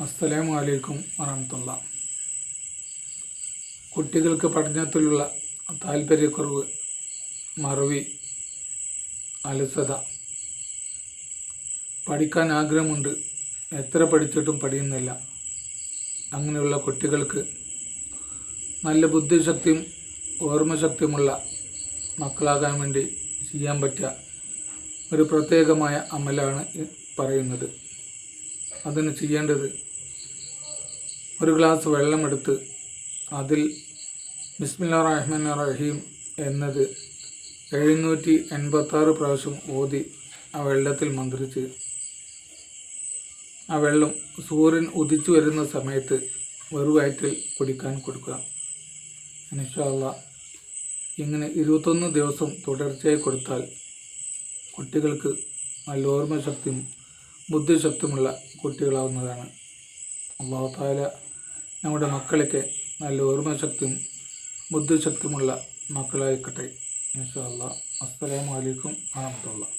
അസ്സലാമു അലൈക്കും വറഹ്മത്തുള്ളാഹി. കുട്ടികൾക്ക് പഠനത്തിലുള്ള താല്പര്യക്കുറവ്, മറവി, അലസത, പഠിക്കാൻ ആഗ്രഹമുണ്ട്, എത്ര പഠിച്ചിട്ടും പഠിയുന്നില്ല. അങ്ങനെയുള്ള കുട്ടികൾക്ക് നല്ല ബുദ്ധിശക്തിയും ഓർമ്മശക്തിയുമുള്ള മക്കളാകാൻ വേണ്ടി ചെയ്യാൻ പറ്റിയ ഒരു പ്രത്യേകമായ അമലാണ് പറയുന്നത്. അതിന് ചെയ്യേണ്ടത്, ഒരു ഗ്ലാസ് വെള്ളമെടുത്ത് അതിൽ ബിസ്മില്ലാഹിർ റഹ്മാനിർ റഹീം എന്നത് 786 പ്രാവശ്യം ഓതി ആ വെള്ളത്തിൽ മന്ത്രിച്ച് ആ വെള്ളം സൂര്യൻ ഉദിച്ചു വരുന്ന സമയത്ത് വെറുവയറ്റിൽ കുടിക്കാൻ കൊടുക്കുക. ഇൻഷാ അല്ലാഹ് ഇങ്ങനെ 21 ദിവസം തുടർച്ചയായി കൊടുത്താൽ കുട്ടികൾക്ക് നല്ല ഓർമ്മശക്തിയും ബുദ്ധിശക്തിയുമുള്ള കുട്ടികളാവുന്നതാണ്. അല്ലാഹു തആല നമ്മുടെ മക്കളൊക്കെ നല്ല ഓർമ്മശക്തിയും ബുദ്ധിശക്തിയുമുള്ള മക്കളായിക്കട്ടെ. ഇൻഷാ അല്ലാഹ്. അസ്സലാമു അലൈക്കും വറഹ്മത്തുള്ളാഹി.